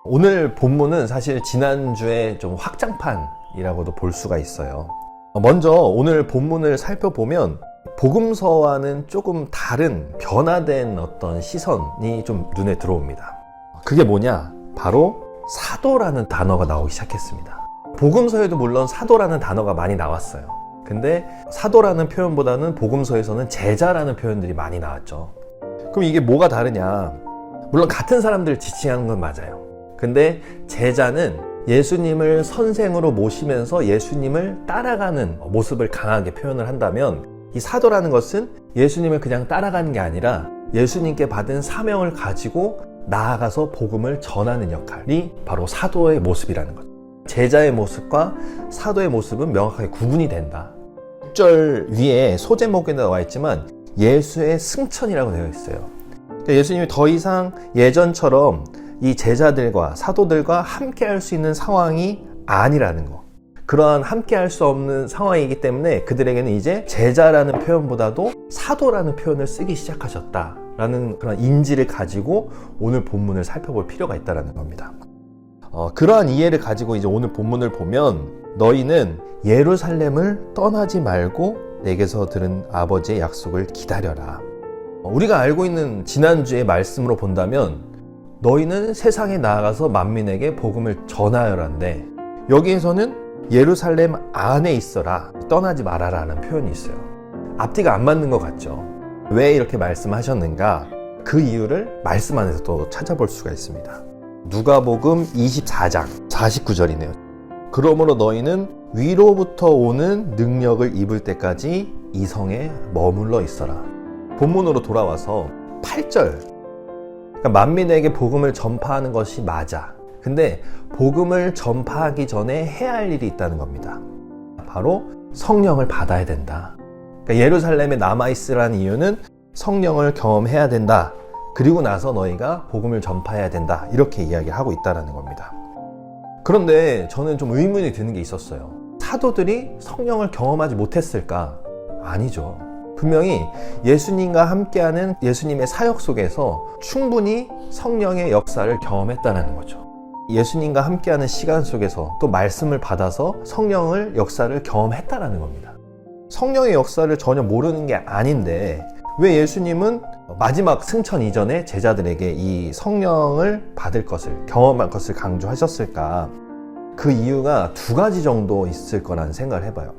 오늘 본문은 사실 지난주에 좀 확장판이라고도 볼 수가 있어요. 먼저 오늘 본문을 살펴보면 복음서와는 조금 다른 변화된 어떤 시선이 좀 눈에 들어옵니다. 그게 뭐냐? 바로 사도라는 단어가 나오기 시작했습니다. 복음서에도 물론 사도라는 단어가 많이 나왔어요. 근데 사도라는 표현보다는 복음서에서는 제자라는 표현들이 많이 나왔죠. 그럼 이게 뭐가 다르냐? 물론 같은 사람들을 지칭하는 건 맞아요. 근데 제자는 예수님을 선생으로 모시면서 예수님을 따라가는 모습을 강하게 표현을 한다면, 이 사도라는 것은 예수님을 그냥 따라가는 게 아니라 예수님께 받은 사명을 가지고 나아가서 복음을 전하는 역할이 바로 사도의 모습이라는 거죠. 제자의 모습과 사도의 모습은 명확하게 구분이 된다. 6절 위에 소제목에 나와 있지만 예수의 승천이라고 되어 있어요. 그러니까 예수님이 더 이상 예전처럼 이 제자들과 사도들과 함께 할 수 있는 상황이 아니라는 거. 그러한 함께 할 수 없는 상황이기 때문에 그들에게는 이제 제자라는 표현보다도 사도라는 표현을 쓰기 시작하셨다라는 그런 인지를 가지고 오늘 본문을 살펴볼 필요가 있다는 겁니다. 그러한 이해를 가지고 이제 오늘 본문을 보면, 너희는 예루살렘을 떠나지 말고 내게서 들은 아버지의 약속을 기다려라. 우리가 알고 있는 지난주의 말씀으로 본다면 너희는 세상에 나아가서 만민에게 복음을 전하여라인데, 여기에서는 예루살렘 안에 있어라, 떠나지 말아라는 표현이 있어요. 앞뒤가 안 맞는 것 같죠? 왜 이렇게 말씀하셨는가? 그 이유를 말씀 안에서 또 찾아볼 수가 있습니다. 누가복음 24장 49절이네요. 그러므로 너희는 위로부터 오는 능력을 입을 때까지 이 성에 머물러 있어라. 본문으로 돌아와서 8절, 그러니까 만민에게 복음을 전파하는 것이 맞아. 근데 복음을 전파하기 전에 해야 할 일이 있다는 겁니다. 바로 성령을 받아야 된다. 그러니까 예루살렘에 남아있으라는 이유는 성령을 경험해야 된다. 그리고 나서 너희가 복음을 전파해야 된다. 이렇게 이야기를 하고 있다는 겁니다. 그런데 저는 좀 의문이 드는 게 있었어요. 사도들이 성령을 경험하지 못했을까? 아니죠. 분명히 예수님과 함께하는 예수님의 사역 속에서 충분히 성령의 역사를 경험했다는 거죠. 예수님과 함께하는 시간 속에서 또 말씀을 받아서 성령을 역사를 경험했다는 겁니다. 성령의 역사를 전혀 모르는 게 아닌데 왜 예수님은 마지막 승천 이전에 제자들에게 이 성령을 받을 것을, 경험할 것을 강조하셨을까? 그 이유가 두 가지 정도 있을 거라는 생각을 해봐요.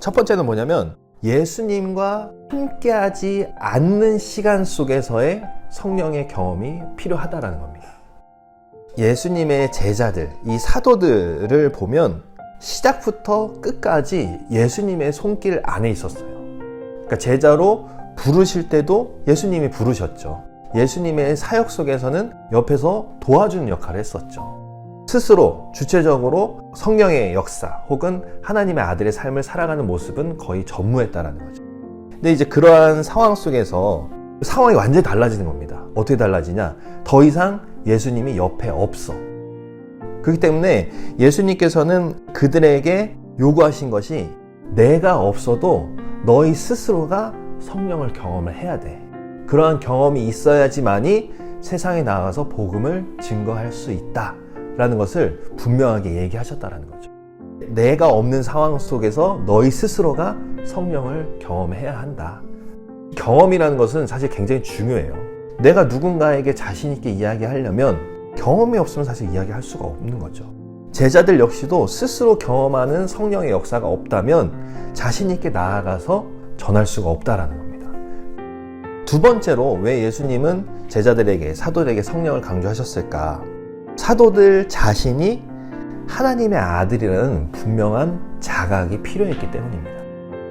첫 번째는 뭐냐면, 예수님과 함께하지 않는 시간 속에서의 성령의 경험이 필요하다는 겁니다. 예수님의 제자들, 이 사도들을 보면 시작부터 끝까지 예수님의 손길 안에 있었어요. 그러니까 제자로 부르실 때도 예수님이 부르셨죠. 예수님의 사역 속에서는 옆에서 도와주는 역할을 했었죠. 스스로 주체적으로 성령의 역사 혹은 하나님의 아들의 삶을 살아가는 모습은 거의 전무했다라는 거죠. 근데 이제 그러한 상황 속에서 상황이 완전히 달라지는 겁니다. 어떻게 달라지냐? 더 이상 예수님이 옆에 없어. 그렇기 때문에 예수님께서는 그들에게 요구하신 것이, 내가 없어도 너희 스스로가 성령을 경험을 해야 돼. 그러한 경험이 있어야지만이 세상에 나가서 복음을 증거할 수 있다 라는 것을 분명하게 얘기하셨다는 거죠. 내가 없는 상황 속에서 너희 스스로가 성령을 경험해야 한다. 경험이라는 것은 사실 굉장히 중요해요. 내가 누군가에게 자신 있게 이야기하려면 경험이 없으면 사실 이야기할 수가 없는 거죠. 제자들 역시도 스스로 경험하는 성령의 역사가 없다면 자신 있게 나아가서 전할 수가 없다라는 겁니다. 두 번째로 왜 예수님은 제자들에게, 사도들에게 성령을 강조하셨을까? 사도들 자신이 하나님의 아들이라는 분명한 자각이 필요했기 때문입니다.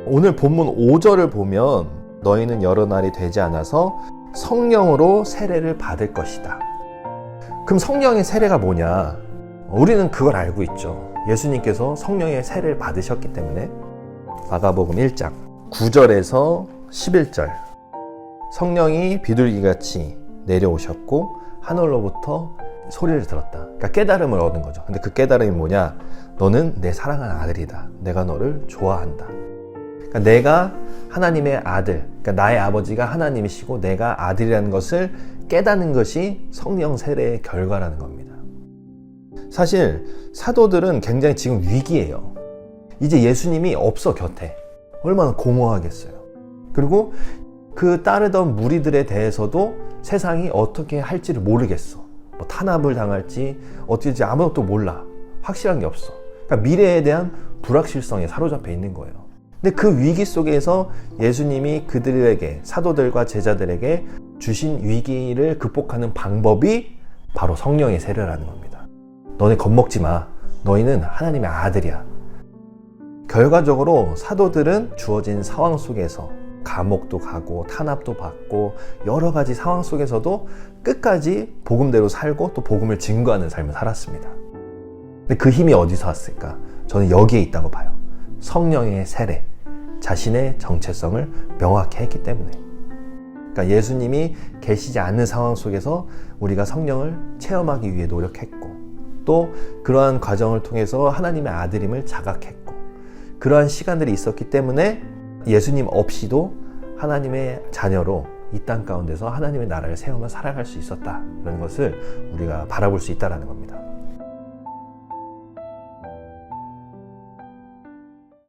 오늘 본문 5절을 보면, 너희는 여러 날이 되지 않아서 성령으로 세례를 받을 것이다. 그럼 성령의 세례가 뭐냐? 우리는 그걸 알고 있죠. 예수님께서 성령의 세례를 받으셨기 때문에. 마가복음 1장 9절에서 11절, 성령이 비둘기같이 내려오셨고 하늘로부터 소리를 들었다. 그러니까 깨달음을 얻은 거죠. 근데 그 깨달음이 뭐냐? 너는 내 사랑하는 아들이다. 내가 너를 좋아한다. 그러니까 내가 하나님의 아들, 그러니까 나의 아버지가 하나님이시고 내가 아들이라는 것을 깨닫는 것이 성령 세례의 결과라는 겁니다. 사실 사도들은 굉장히 지금 위기예요. 이제 예수님이 없어 곁에. 얼마나 공허하겠어요. 그리고 그 따르던 무리들에 대해서도 세상이 어떻게 할지를 모르겠어. 뭐 탄압을 당할지 어떻게 될지 아무것도 몰라. 확실한 게 없어. 그러니까 미래에 대한 불확실성에 사로잡혀 있는 거예요. 근데 그 위기 속에서 예수님이 그들에게, 사도들과 제자들에게 주신 위기를 극복하는 방법이 바로 성령의 세례라는 겁니다. 너네 겁먹지 마. 너희는 하나님의 아들이야. 결과적으로 사도들은 주어진 상황 속에서 감옥도 가고 탄압도 받고 여러 가지 상황 속에서도 끝까지 복음대로 살고 또 복음을 증거하는 삶을 살았습니다. 근데 그 힘이 어디서 왔을까? 저는 여기에 있다고 봐요. 성령의 세례, 자신의 정체성을 명확히 했기 때문에. 그러니까 예수님이 계시지 않는 상황 속에서 우리가 성령을 체험하기 위해 노력했고, 또 그러한 과정을 통해서 하나님의 아들임을 자각했고, 그러한 시간들이 있었기 때문에 예수님 없이도 하나님의 자녀로 이 땅 가운데서 하나님의 나라를 세우며 살아갈 수 있었다라는 것을 우리가 바라볼 수 있다는 겁니다.